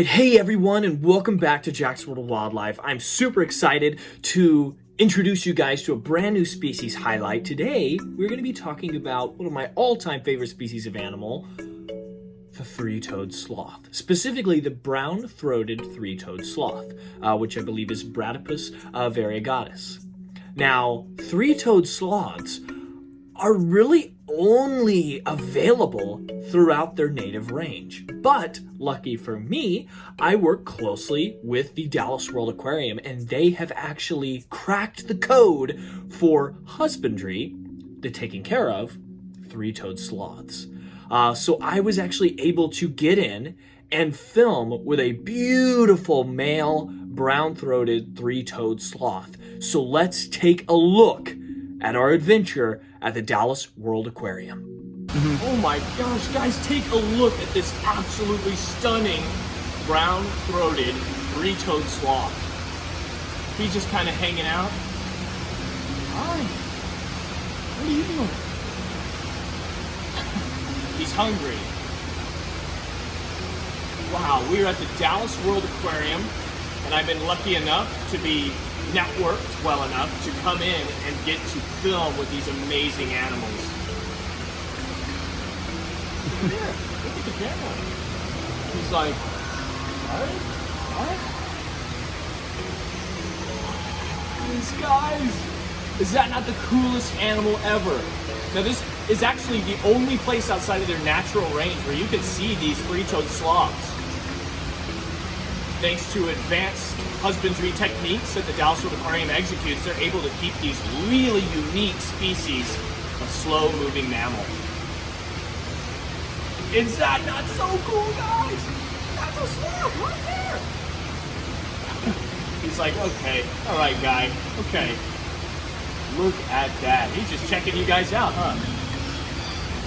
Alright, hey everyone, and welcome back to Jack's World of Wildlife. I'm super excited to introduce you guys to a brand new species highlight. Today, we're going to be talking about one of my all-time favorite species of animal, the three-toed sloth. Specifically, the brown-throated three-toed sloth, which I believe is Bradipus variegatus. Now, three-toed sloths are really only available throughout their native range. But, lucky for me, I work closely with the Dallas World Aquarium, and they have actually cracked the code for husbandry, the taking care of three-toed sloths. So I was actually able to get in and film with a beautiful male brown-throated three-toed sloth. So let's take a look at our adventure at the Dallas World Aquarium. Oh my gosh, guys, take a look at this absolutely stunning brown-throated three-toed sloth. He's just kind of hanging out. Hi, what are you doing? He's hungry. Wow, we're at the Dallas World Aquarium, and I've been lucky enough to be networked well enough to come in and get to film with these amazing animals. Look at the camera. He's like, alright. These guys, is that not the coolest animal ever? Now this is actually the only place outside of their natural range where you can see these three-toed sloths. Thanks to advanced husbandry techniques that the Dallas World Aquarium executes, they're able to keep these really unique species of slow-moving mammal. Is that not so cool, guys? That's a sloth right there. He's like, okay, all right, guy, okay. Look at that. He's just checking you guys out, huh?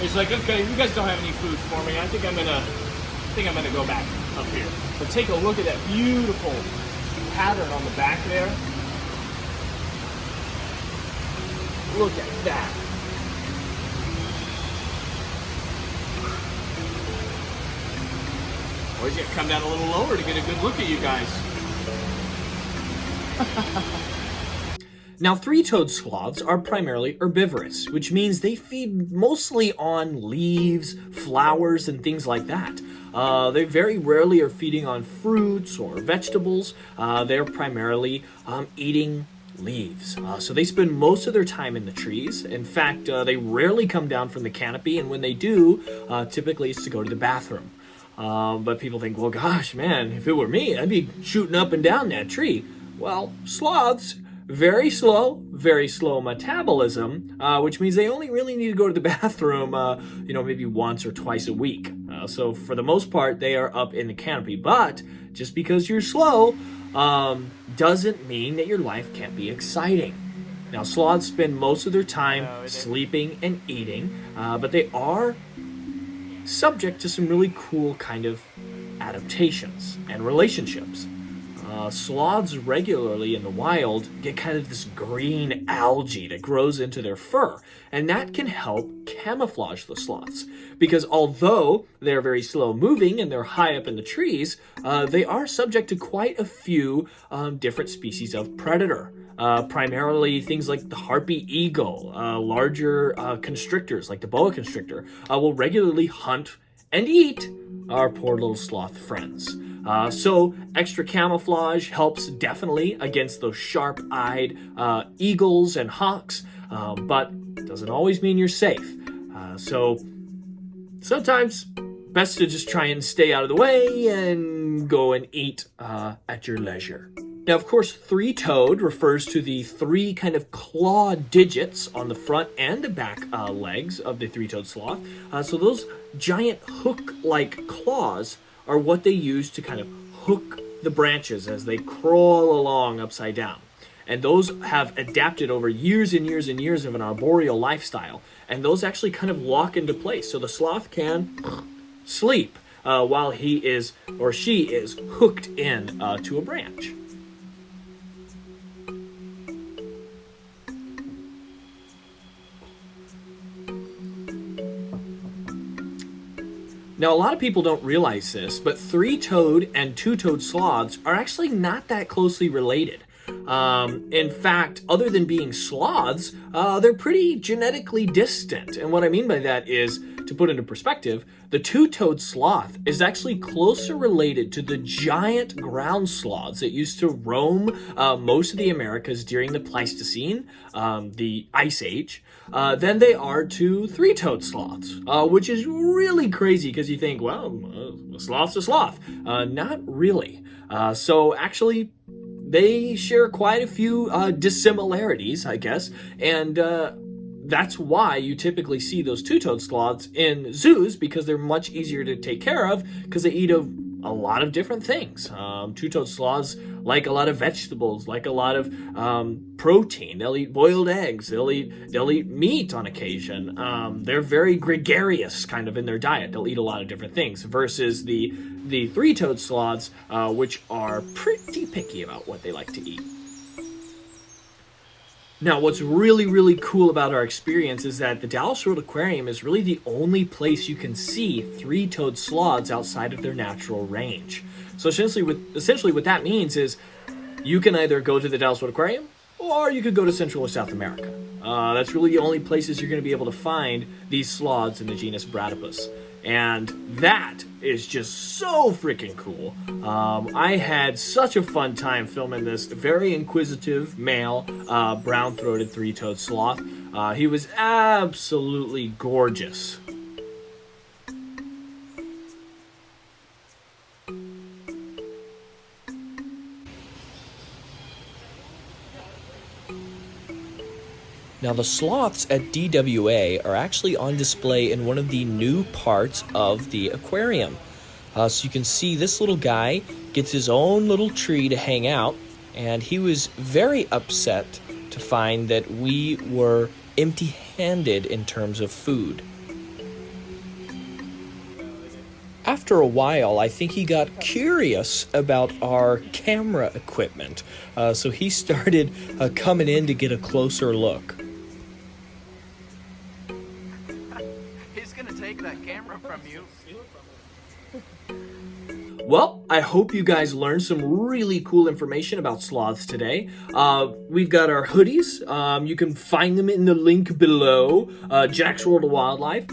He's like, okay, you guys don't have any food for me. I think I'm gonna go back up here. But take a look at that beautiful pattern on the back there. Look at that. Or he's gonna come down a little lower to get a good look at you guys. Now, three-toed sloths are primarily herbivorous, which means they feed mostly on leaves, flowers, and things like that. They very rarely are feeding on fruits or vegetables. They're primarily eating leaves. So they spend most of their time in the trees. In fact, they rarely come down from the canopy, and when they do, typically it's to go to the bathroom. But people think, well, gosh, man, if it were me, I'd be shooting up and down that tree. Well, sloths, very slow metabolism, which means they only really need to go to the bathroom, maybe once or twice a week. So for the most part, they are up in the canopy. But just because you're slow doesn't mean that your life can't be exciting. Now, sloths spend most of their time sleeping and eating, but they are subject to some really cool kind of adaptations and relationships. Sloths regularly in the wild get kind of this green algae that grows into their fur, and that can help camouflage the sloths, because although they're very slow moving and they're high up in the trees, they are subject to quite a few different species of predator. Primarily things like the harpy eagle, larger constrictors like the boa constrictor will regularly hunt and eat our poor little sloth friends. So extra camouflage helps definitely against those sharp-eyed eagles and hawks, but doesn't always mean you're safe. So sometimes best to just try and stay out of the way and go and eat at your leisure. Now, of course, three-toed refers to the three kind of claw digits on the front and the back legs of the three-toed sloth. So those giant hook-like claws are what they use to kind of hook the branches as they crawl along upside down. And those have adapted over years and years and years of an arboreal lifestyle. And those actually kind of lock into place. So the sloth can sleep while he is or she is hooked in to a branch. Now, a lot of people don't realize this, but three-toed and two-toed sloths are actually not that closely related. In fact, other than being sloths, they're pretty genetically distant. And what I mean by that is, to put into perspective, the two-toed sloth is actually closer related to the giant ground sloths that used to roam most of the Americas during the Pleistocene, the Ice Age, than they are to three-toed sloths, which is really crazy because you think, well, a sloth's a sloth. Not really. So actually, they share quite a few dissimilarities, I guess, and that's why you typically see those two-toed sloths in zoos, because they're much easier to take care of because they eat a lot of different things. Two-toed sloths like a lot of vegetables, like a lot of protein. They'll eat boiled eggs. They'll eat meat on occasion. They're very gregarious kind of in their diet. They'll eat a lot of different things versus the three-toed sloths, which are pretty picky about what they like to eat. Now, what's really, really cool about our experience is that the Dallas World Aquarium is really the only place you can see three-toed sloths outside of their natural range. So essentially what that means is you can either go to the Dallas World Aquarium or you could go to Central or South America. That's really the only places you're going to be able to find these sloths in the genus Bradypus. And that is just so freaking cool. I had such a fun time filming this very inquisitive male brown-throated three-toed sloth. He was absolutely gorgeous. Now, the sloths at DWA are actually on display in one of the new parts of the aquarium. So you can see this little guy gets his own little tree to hang out, and he was very upset to find that we were empty-handed in terms of food. After a while, I think he got curious about our camera equipment, so he started coming in to get a closer look. Take that camera from you. Well, I hope you guys learned some really cool information about sloths today. We've got our hoodies. You can find them in the link below. Jack's World of Wildlife.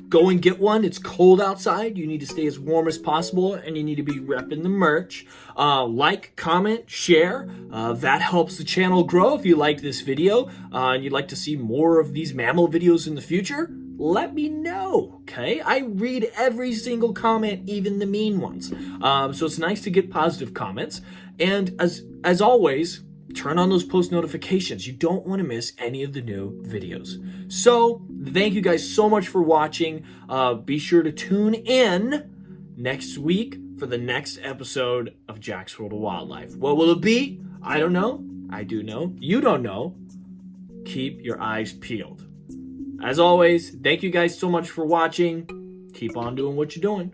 Go and get one. It's cold outside. You need to stay as warm as possible, and you need to be repping the merch. Like, comment, share. That helps the channel grow. If you liked this video and you'd like to see more of these mammal videos in the future, let me know, okay? I read every single comment, even the mean ones. So it's nice to get positive comments. And as always, turn on those post notifications. You don't want to miss any of the new videos. So thank you guys so much for watching. Be sure to tune in next week for the next episode of Jack's World of Wildlife. What will it be? I don't know. I do know. You don't know. Keep your eyes peeled. As always, thank you guys so much for watching. Keep on doing what you're doing.